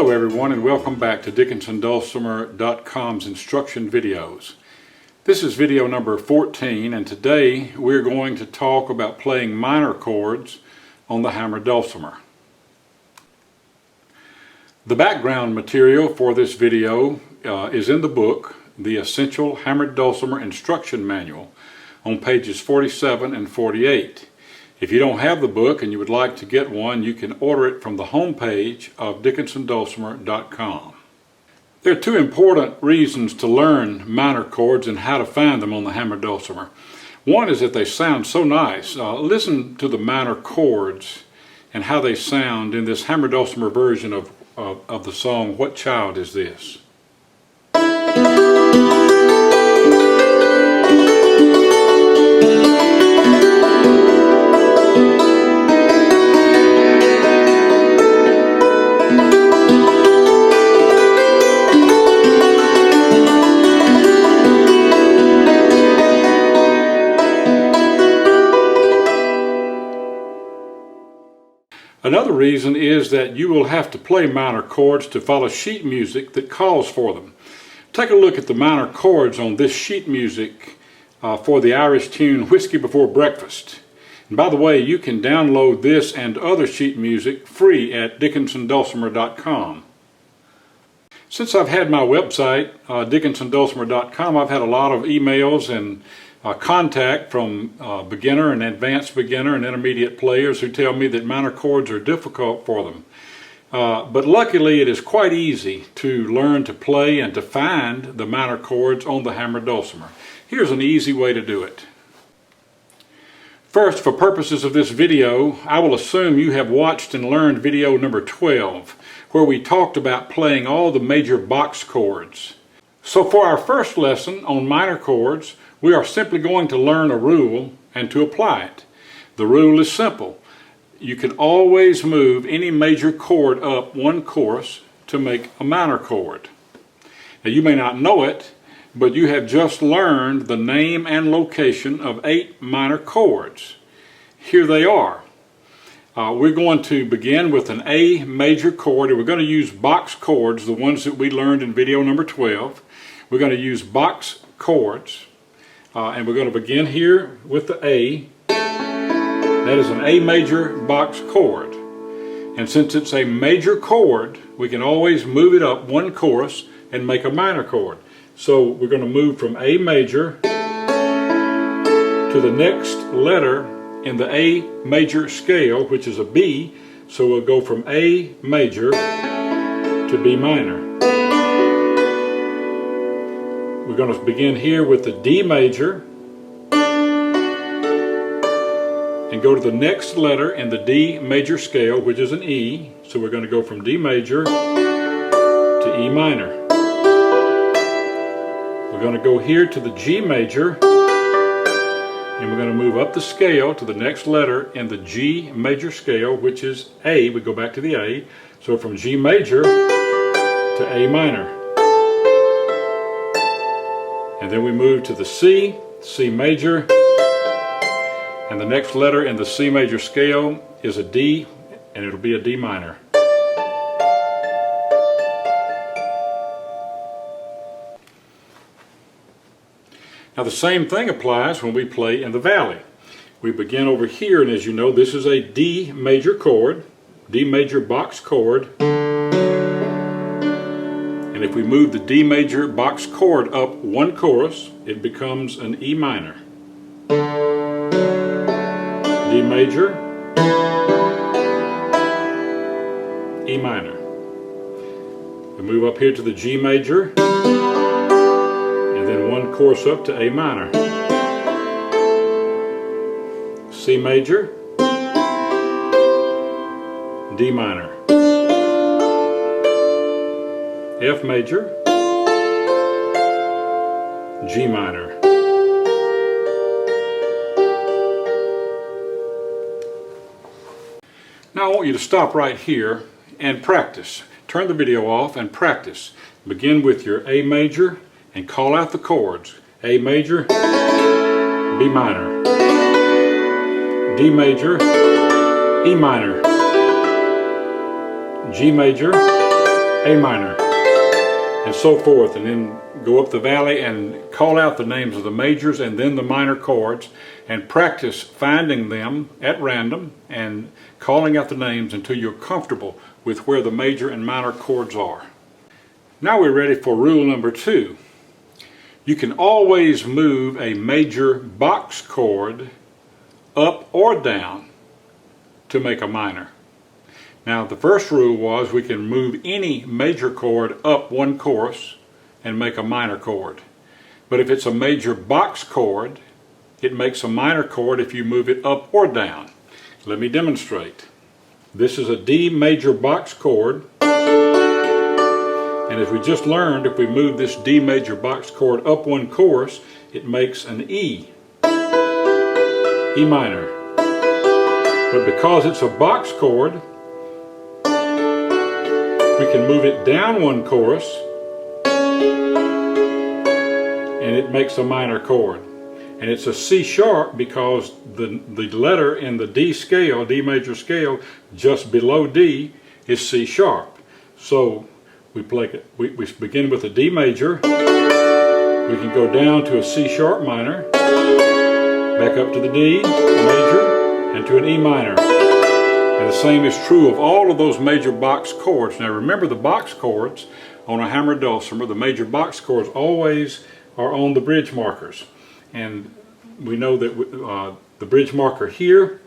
Hello everyone, and welcome back to DickinsonDulcimer.com's instruction videos. This is video number 14, and today we're going to talk about playing minor chords on the hammer dulcimer. The background material for this video is in the book, The Essential Hammered Dulcimer Instruction Manual, on pages 47 and 48. If you don't have the book and you would like to get one, you can order it from the home page of DickinsonDulcimer.com. There are two important reasons to learn minor chords and how to find them on the hammer dulcimer. One is that they sound so nice. Listen to the minor chords and how they sound in this hammer dulcimer version of the song, What Child Is This? Another reason is that you will have to play minor chords to follow sheet music that calls for them. Take a look at the minor chords on this sheet music for the Irish tune Whiskey Before Breakfast. And by the way, you can download this and other sheet music free at DickinsonDulcimer.com. Since I've had my website, DickinsonDulcimer.com, I've had a lot of emails and contact from beginner and advanced beginner and intermediate players who tell me that minor chords are difficult for them. But luckily it is quite easy to learn to play and to find the minor chords on the hammer dulcimer. Here's an easy way to do it. First, for purposes of this video, I will assume you have watched and learned video number 12, where we talked about playing all the major box chords. So for our first lesson on minor chords, we are simply going to learn a rule and to apply it. The rule is simple. You can always move any major chord up one chorus to make a minor chord. Now you may not know it, but you have just learned the name and location of 8 minor chords. Here they are. We're going to begin with an A major chord, and we're going to use box chords, the ones that we learned in video number 12. We're going to use box chords. And we're going to begin here with the A. That is an A major box chord. And since it's a major chord, we can always move it up one chorus and make a minor chord. So we're going to move from A major to the next letter in the A major scale, which is a B. So we'll go from A major to B minor. We're going to begin here with the D major and go to the next letter in the D major scale, which is an E. So we're going to go from D major to E minor. We're going to go here to the G major, and we're going to move up the scale to the next letter in the G major scale, which is A. We go back to the A. So from G major to A minor. And then we move to the C, C major, and the next letter in the C major scale is a D, and it'll be a D minor. Now the same thing applies when we play in the valley. We begin over here, and as you know, this is a D major chord, D major box chord. And if we move the D major box chord up one chorus, it becomes an E minor. D major, E minor. We move up here to the G major, and then one chorus up to A minor. C major, D minor. F major, G minor. Now I want you to stop right here and practice. Turn the video off and practice. Begin with your A major and call out the chords. A major, B minor, D major, E minor, G major, A minor, and so forth, and then go up the valley and call out the names of the majors and then the minor chords, and practice finding them at random and calling out the names until you're comfortable with where the major and minor chords are. Now we're ready for rule number 2. You can always move a major box chord up or down to make a minor. Now the first rule was we can move any major chord up one chorus and make a minor chord. But if it's a major box chord, it makes a minor chord if you move it up or down. Let me demonstrate. This is a D major box chord, and as we just learned, if we move this D major box chord up one chorus, it makes an E minor. But because it's a box chord, we can move it down one chorus and it makes a minor chord. And it's a C sharp because the letter in the D scale, D major scale, just below D is C sharp. So we begin with a D major, we can go down to a C sharp minor, back up to the D major, and to an E minor. And the same is true of all of those major box chords. Now remember, the box chords on a hammered dulcimer, the major box chords always are on the bridge markers. And we know that the bridge marker here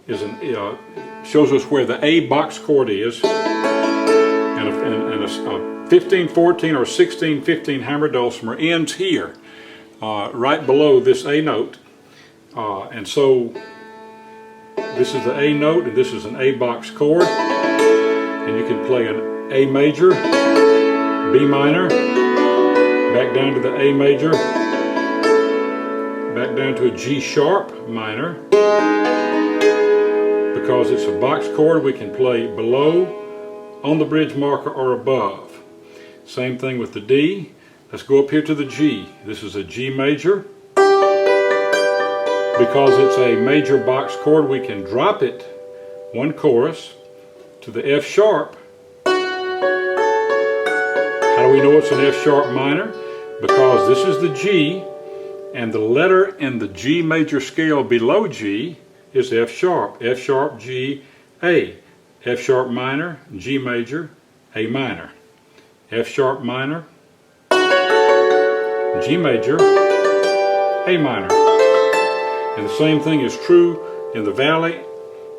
is shows us where the A box chord is. And a 15-14 or 16-15 hammered dulcimer ends here, right below this A note. And so this is the A note, and this is an A box chord, and you can play an A major, B minor, back down to the A major, back down to a G sharp minor. Because it's a box chord, we can play below, on the bridge marker, or above. Same thing with the D. Let's go up here to the G. This is a G major. Because it's a major box chord, we can drop it one chorus to the F sharp. How do we know it's an F sharp minor? Because this is the G, and the letter in the G major scale below G is F sharp. F sharp, G, A. F sharp minor, G major, A minor. F sharp minor, G major, A minor. And the same thing is true in the valley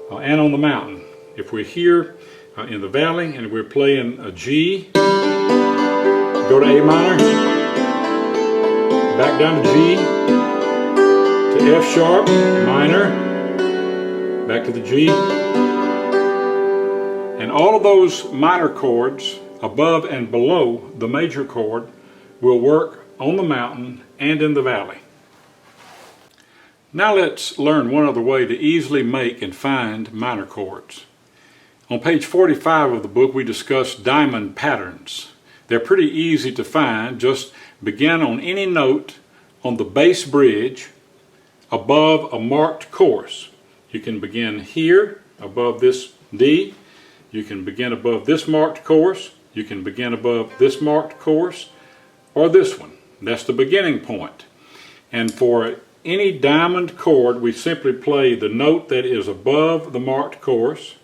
and on the mountain. If we're here in the valley and we're playing a G, go to A minor, back down to G, to F sharp minor, back to the G. And all of those minor chords above and below the major chord will work on the mountain and in the valley. Now let's learn one other way to easily make and find minor chords. On page 45 of the book we discuss diamond patterns. They're pretty easy to find. Just begin on any note on the bass bridge above a marked chorus. You can begin here above this D. You can begin above this marked chorus. You can begin above this marked chorus, or this one. That's the beginning point. And for any diamond chord, we simply play the note that is above the marked chorus,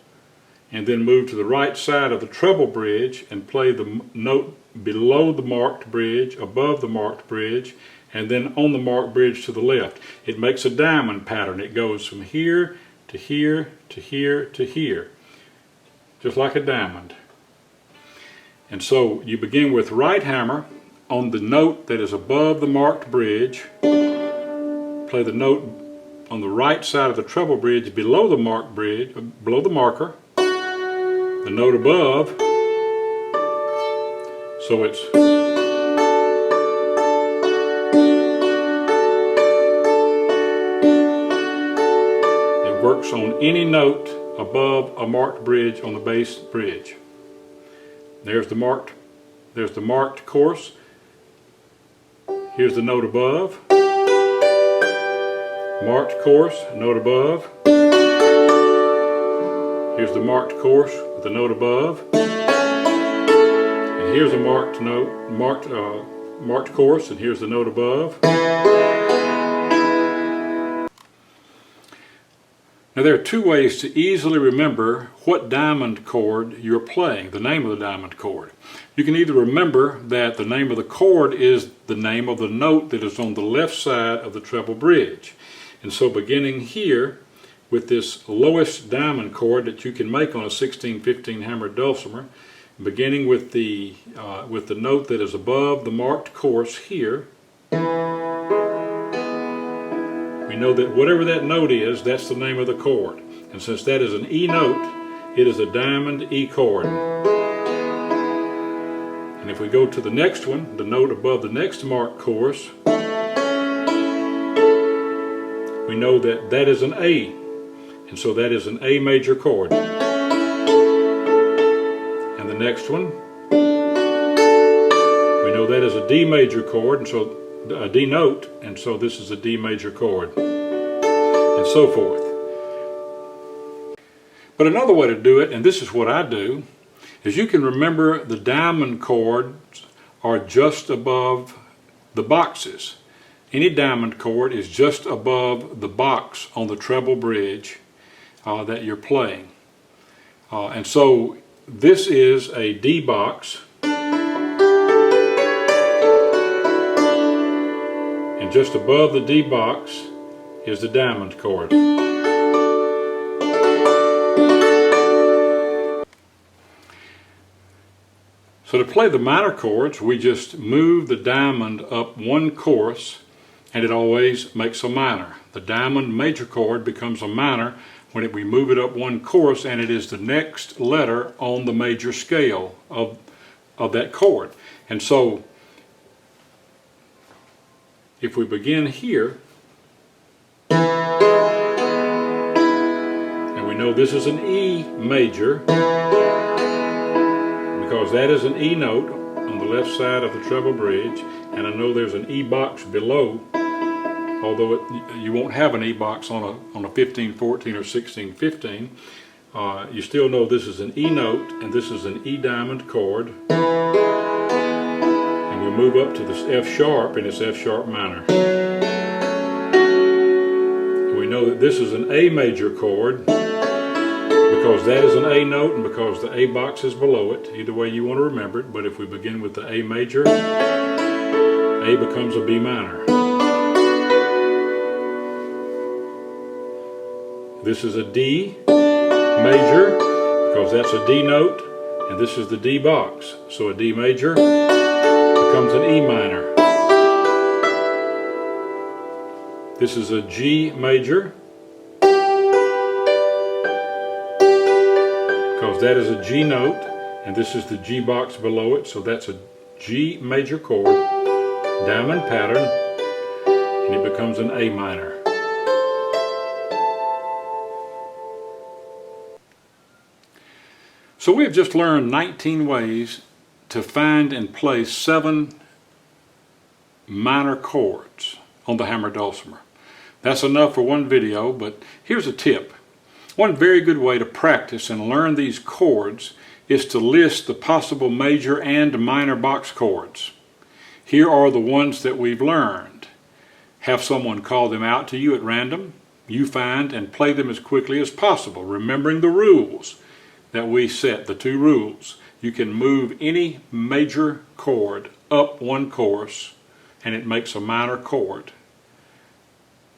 and then move to the right side of the treble bridge and play the note below the marked bridge, above the marked bridge, and then on the marked bridge to the left. It makes a diamond pattern. It goes from here to here to here to here, just like a diamond. And so you begin with right hammer on the note that is above the marked bridge, play the note on the right side of the treble bridge below the marked bridge, below the marker, the note above, so it's it works on any note above a marked bridge on the bass bridge. There's the marked chorus. Here's the note above. Marked chorus, note above. Here's the marked chorus with the note above. here's a marked note, marked chorus, and here's the note above. Now there are two ways to easily remember what diamond chord you're playing, the name of the diamond chord. You can either remember that the name of the chord is the name of the note that is on the left side of the treble bridge. And so beginning here with this lowest diamond chord that you can make on a 16-15 hammered dulcimer, beginning with the note that is above the marked chorus here, we know that whatever that note is, that's the name of the chord. And since that is an E note, it is a diamond E chord. And if we go to the next one, the note above the next marked chorus, we know that that is an A. And so that is an A major chord. And the next one, we know that is a D major chord, and so a D note, and so this is a D major chord, and so forth. But another way to do it, and this is what I do, is you can remember the diamond chords are just above the boxes. Any diamond chord is just above the box on the treble bridge that you're playing. And so this is a D box, and just above the D box is the diamond chord. So to play the minor chords, we just move the diamond up one chorus, and it always makes a minor. The diamond major chord becomes a minor when we move it up one chorus, and it is the next letter on the major scale of that chord. And so if we begin here, and we know this is an E major, because that is an E note on the left side of the treble bridge, and I know there's an E box below, although you won't have an E box on a 15-14 or 16-15. You still know this is an E note, and this is an E diamond chord. And we move up to this F sharp, and it's F sharp minor. And we know that this is an A major chord, because that is an A note and because the A box is below it. Either way you want to remember it, but if we begin with the A major, A becomes a B minor. This is a D major, because that's a D note, and this is the D box. So a D major becomes an E minor. This is a G major, because that is a G note, and this is the G box below it, so that's a G major chord, diamond pattern, and it becomes an A minor. So we have just learned 19 ways to find and play 7 minor chords on the hammer dulcimer. That's enough for one video, but here's a tip. One very good way to practice and learn these chords is to list the possible major and minor box chords. Here are the ones that we've learned. Have someone call them out to you at random. You find and play them as quickly as possible, remembering the rules that we set, the 2 rules. You can move any major chord up one chorus, and it makes a minor chord.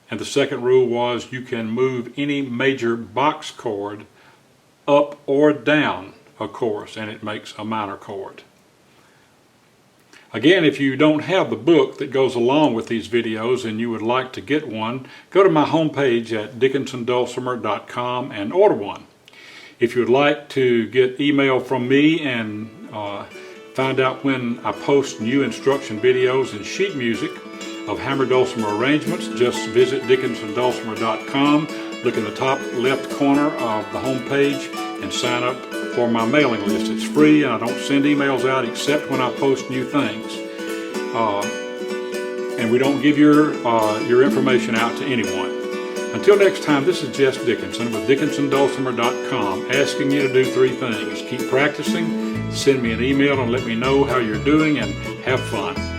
And the second rule was you can move any major box chord up or down a chorus, and it makes a minor chord. Again, if you don't have the book that goes along with these videos and you would like to get one, go to my homepage at dickinsondulcimer.com and order one. If you would like to get email from me and find out when I post new instruction videos and sheet music of hammer dulcimer arrangements, just visit dickinsondulcimer.com, look in the top left corner of the home page, and sign up for my mailing list. It's free, and I don't send emails out except when I post new things. And we don't give your information out to anyone. Until next time, this is Jess Dickinson with dickinsondulcimer.com, asking you to do 3 things. Keep practicing, Send me an email and let me know how you're doing, and have fun.